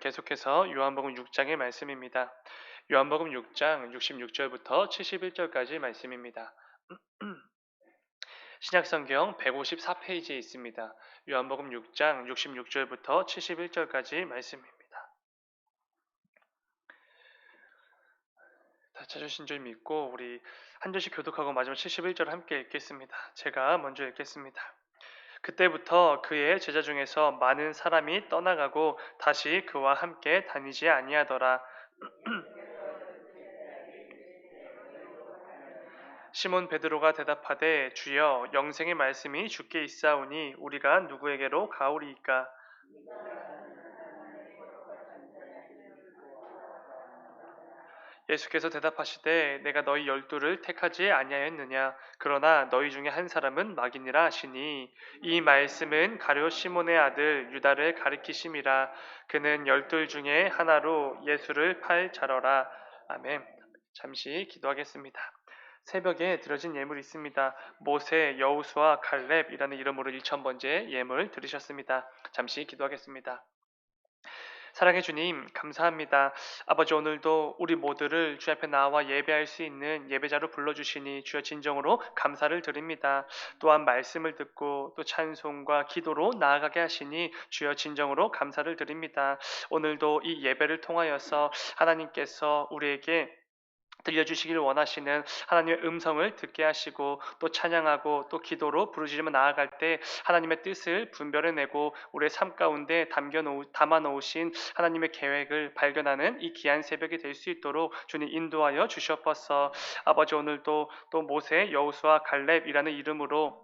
계속해서 요한복음 6장의 말씀입니다. 요한복음 6장 66절부터 71절까지 말씀입니다. 신약성경 154페이지에 있습니다. 요한복음 6장 66절부터 71절까지 말씀입니다. 다 찾으신 줄 믿고 우리 한 절씩 교독하고 마지막 71절 함께 읽겠습니다. 제가 먼저 읽겠습니다. 그때부터 그의 제자 중에서 많은 사람이 떠나가고 다시 그와 함께 다니지 아니하더라. 시몬 베드로가 대답하되 주여 영생의 말씀이 주께 있사오니 우리가 누구에게로 가오리이까. 예수께서 대답하시되 내가 너희 열두를 택하지 아니하였느냐. 그러나 너희 중에 한 사람은 마귀니라 하시니 이 말씀은 가룟 시몬의 아들 유다를 가리키심이라. 그는 열둘 중에 하나로 예수를 팔 자러라. 아멘. 잠시 기도하겠습니다. 새벽에 드려진 예물이 있습니다. 모세, 여우수와 갈렙이라는 이름으로 1000번째 예물 드리셨습니다. 잠시 기도하겠습니다. 사랑해 주님, 감사합니다. 아버지, 오늘도 우리 모두를 주 앞에 나와 예배할 수 있는 예배자로 불러주시니 주여 진정으로 감사를 드립니다. 또한 말씀을 듣고 또 찬송과 기도로 나아가게 하시니 주여 진정으로 감사를 드립니다. 오늘도 이 예배를 통하여서 하나님께서 우리에게 들려주시길 원하시는 하나님의 음성을 듣게 하시고 또 찬양하고 또 기도로 부르짖으며 나아갈 때 하나님의 뜻을 분별해내고 우리의 삶 가운데 담아놓으신 하나님의 계획을 발견하는 이 귀한 새벽이 될 수 있도록 주님 인도하여 주시옵소서. 아버지, 오늘도 또 모세, 여호수아, 갈렙이라는 이름으로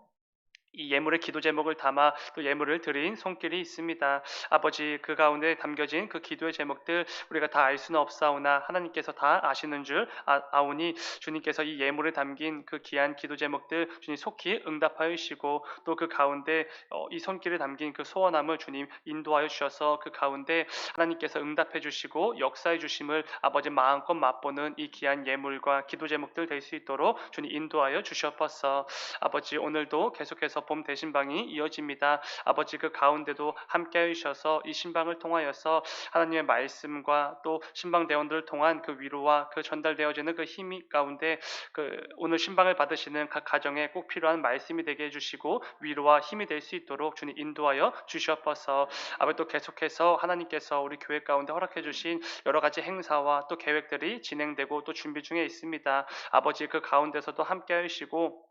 이 예물의 기도 제목을 담아 또 예물을 드린 손길이 있습니다. 아버지, 그 가운데 담겨진 그 기도의 제목들 우리가 다 알 수는 없사오나 하나님께서 다 아시는 줄 아오니 주님께서 이 예물에 담긴 그 귀한 기도 제목들 주님 속히 응답하여 주시고 또 그 가운데 이 손길에 담긴 그 소원함을 주님 인도하여 주셔서 그 가운데 하나님께서 응답해 주시고 역사해 주심을 아버지 마음껏 맛보는 이 귀한 예물과 기도 제목들 될 수 있도록 주님 인도하여 주시옵소서. 아버지, 오늘도 계속해서 봄 대신방이 이어집니다. 아버지, 그 가운데도 함께 해주셔서 이 신방을 통하여서 하나님의 말씀과 또 신방 대원들을 통한 그 위로와 그 전달되어지는 그 힘이 가운데 그 오늘 신방을 받으시는 각 가정에 꼭 필요한 말씀이 되게 해주시고 위로와 힘이 될 수 있도록 주님 인도하여 주시옵소서. 아버지, 또 계속해서 하나님께서 우리 교회 가운데 허락해 주신 여러 가지 행사와 또 계획들이 진행되고 또 준비 중에 있습니다. 아버지, 그 가운데서도 함께 하시고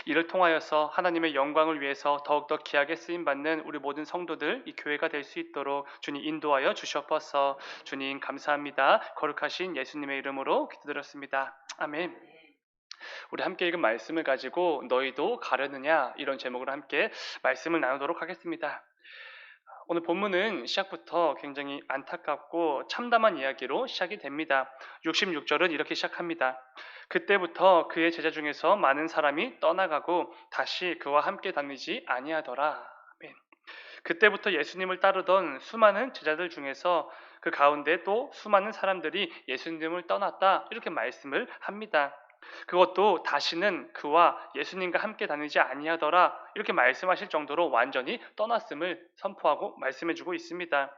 이를 통하여서 하나님의 영광을 위해서 더욱더 귀하게 쓰임받는 우리 모든 성도들 이 교회가 될 수 있도록 주님 인도하여 주시옵소서. 주님 감사합니다. 거룩하신 예수님의 이름으로 기도드렸습니다. 아멘. 우리 함께 읽은 말씀을 가지고 너희도 가려느냐 이런 제목으로 함께 말씀을 나누도록 하겠습니다. 오늘 본문은 시작부터 굉장히 안타깝고 참담한 이야기로 시작이 됩니다. 66절은 이렇게 시작합니다. 그때부터 그의 제자 중에서 많은 사람이 떠나가고 다시 그와 함께 다니지 아니하더라. 아멘. 그때부터 예수님을 따르던 수많은 제자들 중에서 그 가운데 또 수많은 사람들이 예수님을 떠났다 이렇게 말씀을 합니다. 그것도 다시는 그와 예수님과 함께 다니지 아니하더라 이렇게 말씀하실 정도로 완전히 떠났음을 선포하고 말씀해주고 있습니다.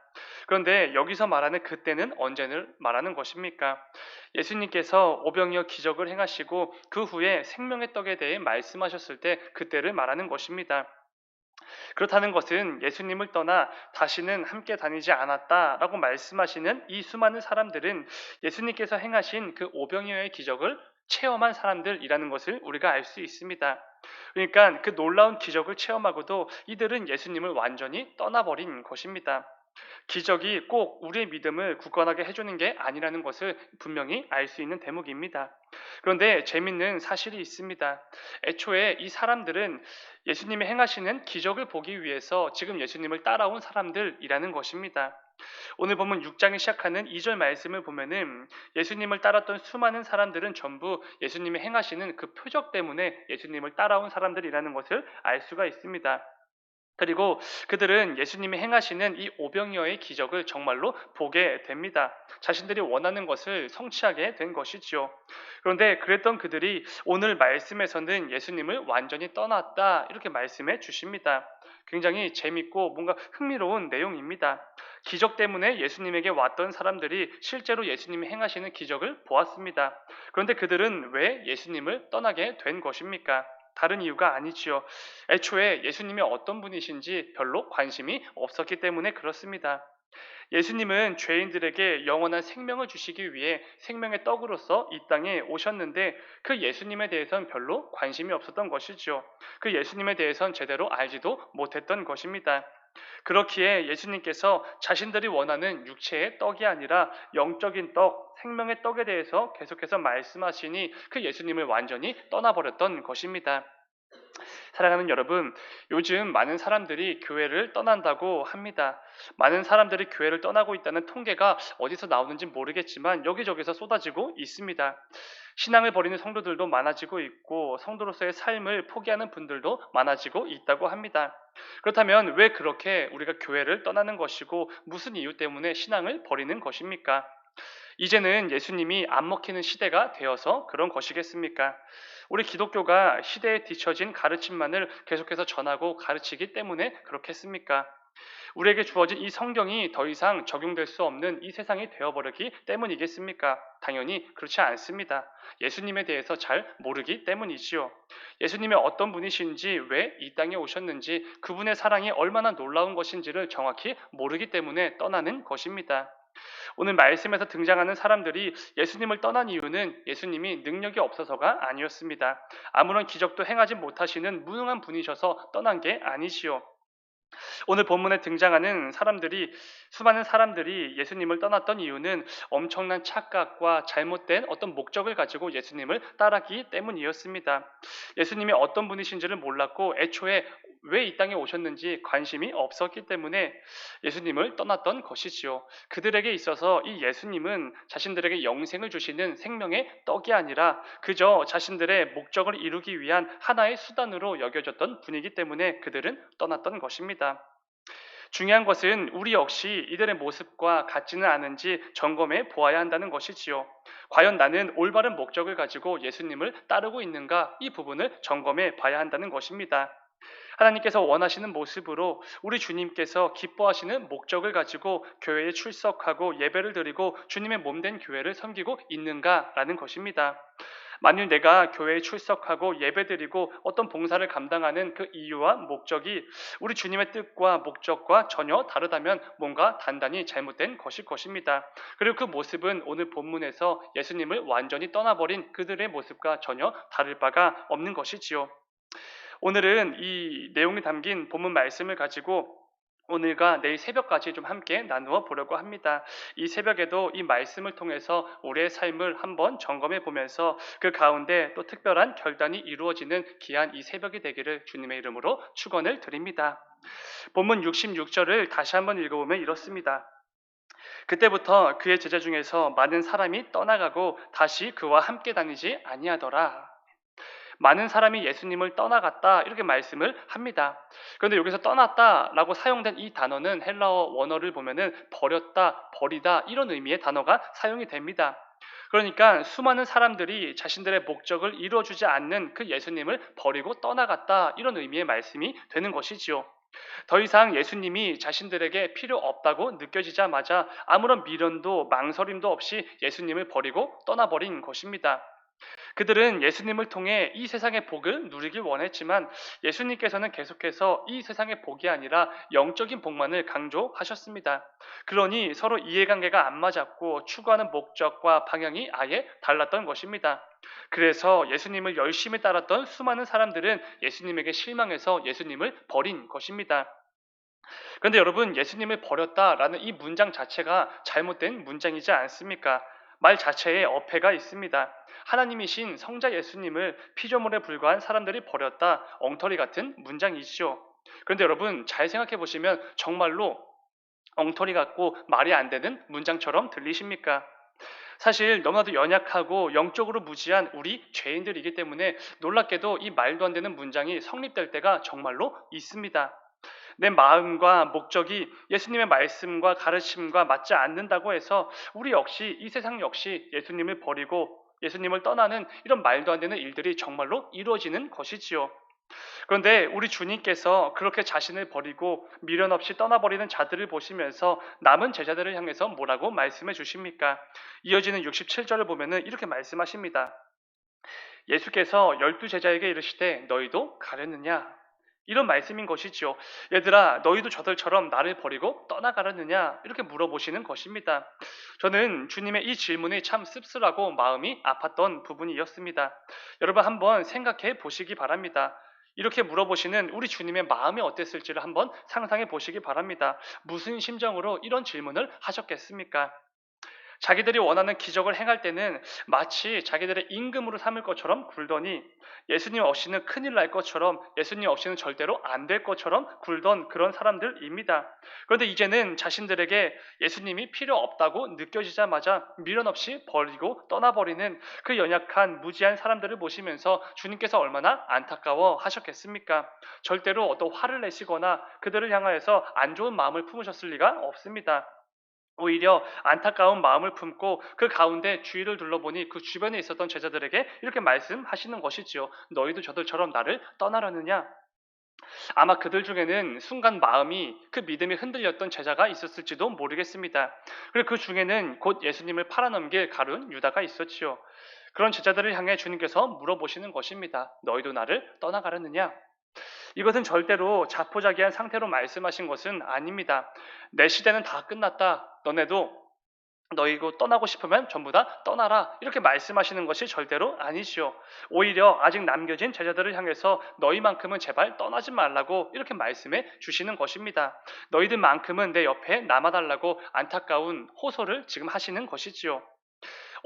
그런데 여기서 말하는 그때는 언제를 말하는 것입니까? 예수님께서 오병이어 기적을 행하시고 그 후에 생명의 떡에 대해 말씀하셨을 때 그때를 말하는 것입니다. 그렇다는 것은 예수님을 떠나 다시는 함께 다니지 않았다라고 말씀하시는 이 수많은 사람들은 예수님께서 행하신 그 오병이어의 기적을 체험한 사람들이라는 것을 우리가 알 수 있습니다. 그러니까 그 놀라운 기적을 체험하고도 이들은 예수님을 완전히 떠나버린 것입니다. 기적이 꼭 우리의 믿음을 굳건하게 해주는 게 아니라는 것을 분명히 알 수 있는 대목입니다. 그런데 재밌는 사실이 있습니다. 애초에 이 사람들은 예수님이 행하시는 기적을 보기 위해서 지금 예수님을 따라온 사람들이라는 것입니다. 오늘 보면 6장이 시작하는 2절 말씀을 보면은 예수님을 따랐던 수많은 사람들은 전부 예수님이 행하시는 그 표적 때문에 예수님을 따라온 사람들이라는 것을 알 수가 있습니다. 그리고 그들은 예수님이 행하시는 이 오병이어의 기적을 정말로 보게 됩니다. 자신들이 원하는 것을 성취하게 된 것이지요. 그런데 그랬던 그들이 오늘 말씀에서는 예수님을 완전히 떠났다 이렇게 말씀해 주십니다. 굉장히 재밌고 뭔가 흥미로운 내용입니다. 기적 때문에 예수님에게 왔던 사람들이 실제로 예수님이 행하시는 기적을 보았습니다. 그런데 그들은 왜 예수님을 떠나게 된 것입니까? 다른 이유가 아니지요. 애초에 예수님이 어떤 분이신지 별로 관심이 없었기 때문에 그렇습니다. 예수님은 죄인들에게 영원한 생명을 주시기 위해 생명의 떡으로서 이 땅에 오셨는데 그 예수님에 대해서는 별로 관심이 없었던 것이지요. 그 예수님에 대해서는 제대로 알지도 못했던 것입니다. 그렇기에 예수님께서 자신들이 원하는 육체의 떡이 아니라 영적인 떡, 생명의 떡에 대해서 계속해서 말씀하시니 그 예수님을 완전히 떠나버렸던 것입니다. 사랑하는 여러분, 요즘 많은 사람들이 교회를 떠난다고 합니다. 많은 사람들이 교회를 떠나고 있다는 통계가 어디서 나오는지 모르겠지만 여기저기서 쏟아지고 있습니다. 신앙을 버리는 성도들도 많아지고 있고 성도로서의 삶을 포기하는 분들도 많아지고 있다고 합니다. 그렇다면 왜 그렇게 우리가 교회를 떠나는 것이고 무슨 이유 때문에 신앙을 버리는 것입니까? 이제는 예수님이 안 먹히는 시대가 되어서 그런 것이겠습니까? 우리 기독교가 시대에 뒤처진 가르침만을 계속해서 전하고 가르치기 때문에 그렇겠습니까? 우리에게 주어진 이 성경이 더 이상 적용될 수 없는 이 세상이 되어버리기 때문이겠습니까? 당연히 그렇지 않습니다. 예수님에 대해서 잘 모르기 때문이지요. 예수님이 어떤 분이신지, 왜 이 땅에 오셨는지, 그분의 사랑이 얼마나 놀라운 것인지를 정확히 모르기 때문에 떠나는 것입니다. 오늘 말씀에서 등장하는 사람들이 예수님을 떠난 이유는 예수님이 능력이 없어서가 아니었습니다. 아무런 기적도 행하지 못하시는 무능한 분이셔서 떠난 게 아니시요. 오늘 본문에 등장하는 사람들이 수많은 사람들이 예수님을 떠났던 이유는 엄청난 착각과 잘못된 어떤 목적을 가지고 예수님을 따랐기 때문이었습니다. 예수님이 어떤 분이신지를 몰랐고 애초에 왜 이 땅에 오셨는지 관심이 없었기 때문에 예수님을 떠났던 것이지요. 그들에게 있어서 이 예수님은 자신들에게 영생을 주시는 생명의 떡이 아니라 그저 자신들의 목적을 이루기 위한 하나의 수단으로 여겨졌던 분이기 때문에 그들은 떠났던 것입니다. 중요한 것은 우리 역시 이들의 모습과 같지는 않은지 점검해 보아야 한다는 것이지요. 과연 나는 올바른 목적을 가지고 예수님을 따르고 있는가? 이 부분을 점검해 봐야 한다는 것입니다. 하나님께서 원하시는 모습으로 우리 주님께서 기뻐하시는 목적을 가지고 교회에 출석하고 예배를 드리고 주님의 몸된 교회를 섬기고 있는가라는 것입니다. 만일 내가 교회에 출석하고 예배드리고 어떤 봉사를 감당하는 그 이유와 목적이 우리 주님의 뜻과 목적과 전혀 다르다면 뭔가 단단히 잘못된 것일 것입니다. 그리고 그 모습은 오늘 본문에서 예수님을 완전히 떠나버린 그들의 모습과 전혀 다를 바가 없는 것이지요. 오늘은 이 내용이 담긴 본문 말씀을 가지고 오늘과 내일 새벽까지 좀 함께 나누어 보려고 합니다. 이 새벽에도 이 말씀을 통해서 우리의 삶을 한번 점검해 보면서 그 가운데 또 특별한 결단이 이루어지는 귀한 이 새벽이 되기를 주님의 이름으로 축원을 드립니다. 본문 66절을 다시 한번 읽어보면 이렇습니다. 그때부터 그의 제자 중에서 많은 사람이 떠나가고 다시 그와 함께 다니지 아니하더라. 많은 사람이 예수님을 떠나갔다 이렇게 말씀을 합니다. 그런데 여기서 떠났다라고 사용된 이 단어는 헬라어 원어를 보면은 버렸다, 버리다 이런 의미의 단어가 사용이 됩니다. 그러니까 수많은 사람들이 자신들의 목적을 이루어주지 않는 그 예수님을 버리고 떠나갔다 이런 의미의 말씀이 되는 것이지요. 더 이상 예수님이 자신들에게 필요 없다고 느껴지자마자 아무런 미련도 망설임도 없이 예수님을 버리고 떠나버린 것입니다. 그들은 예수님을 통해 이 세상의 복을 누리길 원했지만 예수님께서는 계속해서 이 세상의 복이 아니라 영적인 복만을 강조하셨습니다. 그러니 서로 이해관계가 안 맞았고 추구하는 목적과 방향이 아예 달랐던 것입니다. 그래서 예수님을 열심히 따랐던 수많은 사람들은 예수님에게 실망해서 예수님을 버린 것입니다. 그런데 여러분, 예수님을 버렸다라는 이 문장 자체가 잘못된 문장이지 않습니까? 말 자체에 어폐가 있습니다. 하나님이신 성자 예수님을 피조물에 불과한 사람들이 버렸다, 엉터리 같은 문장이시죠. 그런데 여러분, 잘 생각해 보시면 정말로 엉터리 같고 말이 안 되는 문장처럼 들리십니까? 사실 너무나도 연약하고 영적으로 무지한 우리 죄인들이기 때문에 놀랍게도 이 말도 안 되는 문장이 성립될 때가 정말로 있습니다. 내 마음과 목적이 예수님의 말씀과 가르침과 맞지 않는다고 해서 우리 역시 이 세상 역시 예수님을 버리고 예수님을 떠나는 이런 말도 안 되는 일들이 정말로 이루어지는 것이지요. 그런데 우리 주님께서 그렇게 자신을 버리고 미련 없이 떠나버리는 자들을 보시면서 남은 제자들을 향해서 뭐라고 말씀해 주십니까? 이어지는 67절을 보면은 이렇게 말씀하십니다. 예수께서 12제자에게 이르시되 너희도 가려느냐? 이런 말씀인 것이지요. 얘들아, 너희도 저들처럼 나를 버리고 떠나가려느냐? 이렇게 물어보시는 것입니다. 저는 주님의 이 질문이 참 씁쓸하고 마음이 아팠던 부분이었습니다. 여러분 한번 생각해 보시기 바랍니다. 이렇게 물어보시는 우리 주님의 마음이 어땠을지를 한번 상상해 보시기 바랍니다. 무슨 심정으로 이런 질문을 하셨겠습니까? 자기들이 원하는 기적을 행할 때는 마치 자기들의 임금으로 삼을 것처럼 굴더니 예수님 없이는 큰일 날 것처럼 예수님 없이는 절대로 안 될 것처럼 굴던 그런 사람들입니다. 그런데 이제는 자신들에게 예수님이 필요 없다고 느껴지자마자 미련 없이 버리고 떠나버리는 그 연약한 무지한 사람들을 보시면서 주님께서 얼마나 안타까워 하셨겠습니까? 절대로 어떤 화를 내시거나 그들을 향하여서 안 좋은 마음을 품으셨을 리가 없습니다. 오히려 안타까운 마음을 품고 그 가운데 주위를 둘러보니 그 주변에 있었던 제자들에게 이렇게 말씀하시는 것이지요. 너희도 저들처럼 나를 떠나려느냐? 아마 그들 중에는 순간 마음이 그 믿음이 흔들렸던 제자가 있었을지도 모르겠습니다. 그리고 그 중에는 곧 예수님을 팔아넘길 가룟 유다가 있었지요. 그런 제자들을 향해 주님께서 물어보시는 것입니다. 너희도 나를 떠나가려느냐? 이것은 절대로 자포자기한 상태로 말씀하신 것은 아닙니다. 내 시대는 다 끝났다. 너네도 너희고 떠나고 싶으면 전부 다 떠나라. 이렇게 말씀하시는 것이 절대로 아니지요. 오히려 아직 남겨진 제자들을 향해서 너희만큼은 제발 떠나지 말라고 이렇게 말씀해 주시는 것입니다. 너희들만큼은 내 옆에 남아달라고 안타까운 호소를 지금 하시는 것이지요.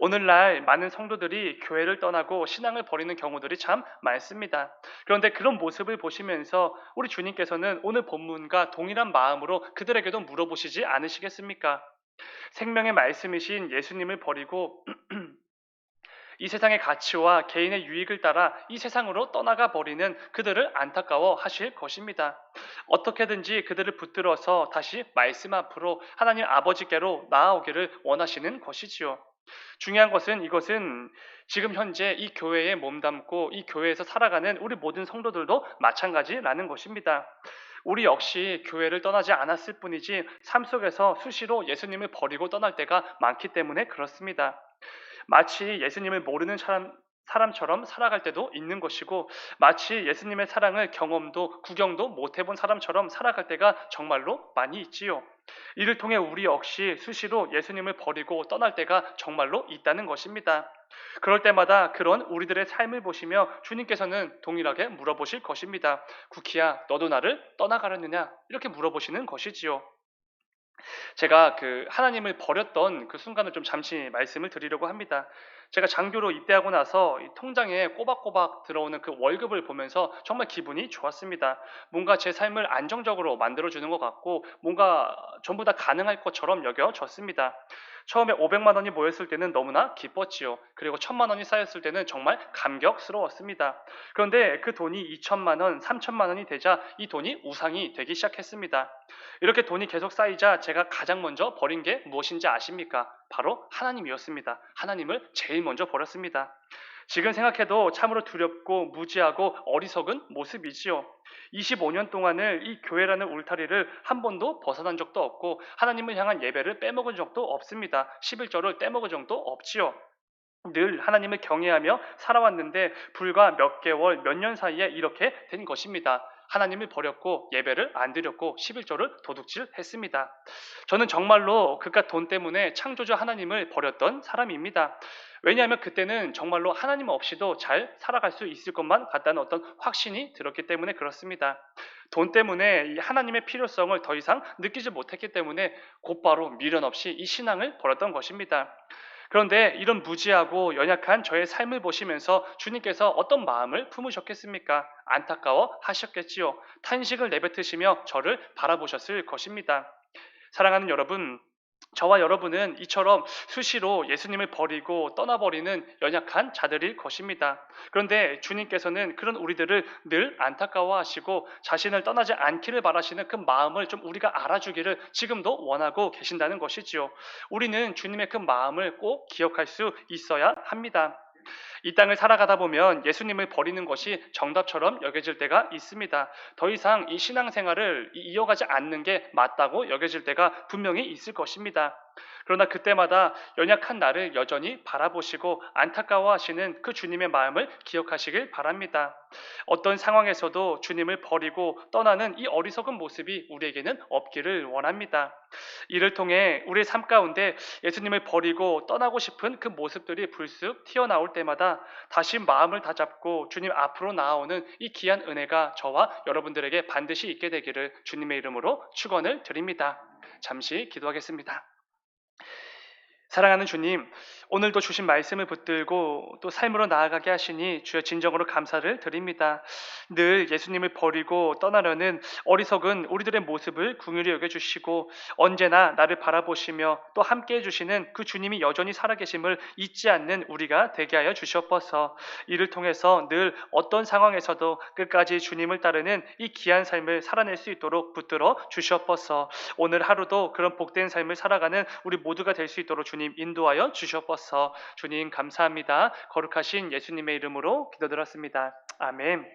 오늘날 많은 성도들이 교회를 떠나고 신앙을 버리는 경우들이 참 많습니다. 그런데 그런 모습을 보시면서 우리 주님께서는 오늘 본문과 동일한 마음으로 그들에게도 물어보시지 않으시겠습니까? 생명의 말씀이신 예수님을 버리고 이 세상의 가치와 개인의 유익을 따라 이 세상으로 떠나가 버리는 그들을 안타까워 하실 것입니다. 어떻게든지 그들을 붙들어서 다시 말씀 앞으로 하나님 아버지께로 나아오기를 원하시는 것이지요. 중요한 것은 이것은 지금 현재 이 교회에 몸담고 이 교회에서 살아가는 우리 모든 성도들도 마찬가지라는 것입니다. 우리 역시 교회를 떠나지 않았을 뿐이지 삶 속에서 수시로 예수님을 버리고 떠날 때가 많기 때문에 그렇습니다. 마치 예수님을 모르는 사람처럼 살아갈 때도 있는 것이고 마치 예수님의 사랑을 경험도 구경도 못 해본 사람처럼 살아갈 때가 정말로 많이 있지요. 이를 통해 우리 역시 수시로 예수님을 버리고 떠날 때가 정말로 있다는 것입니다. 그럴 때마다 그런 우리들의 삶을 보시며 주님께서는 동일하게 물어보실 것입니다. 구키야, 너도 나를 떠나가려느냐? 이렇게 물어보시는 것이지요. 제가 그 하나님을 버렸던 그 순간을 좀 잠시 말씀을 드리려고 합니다. 제가 장교로 입대하고 나서 이 통장에 꼬박꼬박 들어오는 그 월급을 보면서 정말 기분이 좋았습니다. 뭔가 제 삶을 안정적으로 만들어주는 것 같고 뭔가 전부 다 가능할 것처럼 여겨졌습니다. 처음에 500만 원이 모였을 때는 너무나 기뻤지요. 그리고 1000만 원이 쌓였을 때는 정말 감격스러웠습니다. 그런데 그 돈이 2000만 원, 3000만 원이 되자 이 돈이 우상이 되기 시작했습니다. 이렇게 돈이 계속 쌓이자 제가 가장 먼저 버린 게 무엇인지 아십니까? 바로 하나님이었습니다. 하나님을 제일 먼저 버렸습니다. 지금 생각해도 참으로 두렵고 무지하고 어리석은 모습이지요. 25년 동안을 이 교회라는 울타리를 한 번도 벗어난 적도 없고 하나님을 향한 예배를 빼먹은 적도 없습니다. 11절을 떼먹은 적도 없지요. 늘 하나님을 경외하며 살아왔는데 불과 몇 개월, 몇 년 사이에 이렇게 된 것입니다. 하나님을 버렸고 예배를 안 드렸고 11조를 도둑질했습니다. 저는 정말로 그깟 돈 때문에 창조주 하나님을 버렸던 사람입니다. 왜냐하면 그때는 정말로 하나님 없이도 잘 살아갈 수 있을 것만 같다는 어떤 확신이 들었기 때문에 그렇습니다. 돈 때문에 이 하나님의 필요성을 더 이상 느끼지 못했기 때문에 곧바로 미련 없이 이 신앙을 버렸던 것입니다. 그런데 이런 무지하고 연약한 저의 삶을 보시면서 주님께서 어떤 마음을 품으셨겠습니까? 안타까워 하셨겠지요. 탄식을 내뱉으시며 저를 바라보셨을 것입니다. 사랑하는 여러분, 저와 여러분은 이처럼 수시로 예수님을 버리고 떠나버리는 연약한 자들일 것입니다. 그런데 주님께서는 그런 우리들을 늘 안타까워하시고 자신을 떠나지 않기를 바라시는 그 마음을 좀 우리가 알아주기를 지금도 원하고 계신다는 것이지요. 우리는 주님의 그 마음을 꼭 기억할 수 있어야 합니다. 이 땅을 살아가다 보면 예수님을 버리는 것이 정답처럼 여겨질 때가 있습니다. 더 이상 이 신앙생활을 이어가지 않는 게 맞다고 여겨질 때가 분명히 있을 것입니다. 그러나 그때마다 연약한 나를 여전히 바라보시고 안타까워하시는 그 주님의 마음을 기억하시길 바랍니다. 어떤 상황에서도 주님을 버리고 떠나는 이 어리석은 모습이 우리에게는 없기를 원합니다. 이를 통해 우리의 삶 가운데 예수님을 버리고 떠나고 싶은 그 모습들이 불쑥 튀어나올 때마다 다시 마음을 다잡고 주님 앞으로 나아오는 이 귀한 은혜가 저와 여러분들에게 반드시 있게 되기를 주님의 이름으로 축원을 드립니다. 잠시 기도하겠습니다. 사랑하는 주님, 오늘도 주신 말씀을 붙들고 또 삶으로 나아가게 하시니 주여 진정으로 감사를 드립니다. 늘 예수님을 버리고 떠나려는 어리석은 우리들의 모습을 긍휼히 여겨주시고 언제나 나를 바라보시며 또 함께해 주시는 그 주님이 여전히 살아계심을 잊지 않는 우리가 되게 하여 주시옵소서. 이를 통해서 늘 어떤 상황에서도 끝까지 주님을 따르는 이 귀한 삶을 살아낼 수 있도록 붙들어 주시옵소서. 오늘 하루도 그런 복된 삶을 살아가는 우리 모두가 될 수 있도록 주님 인도하여 주시옵소서. 주님 감사합니다. 거룩하신 예수님의 이름으로 기도드렸습니다. 아멘.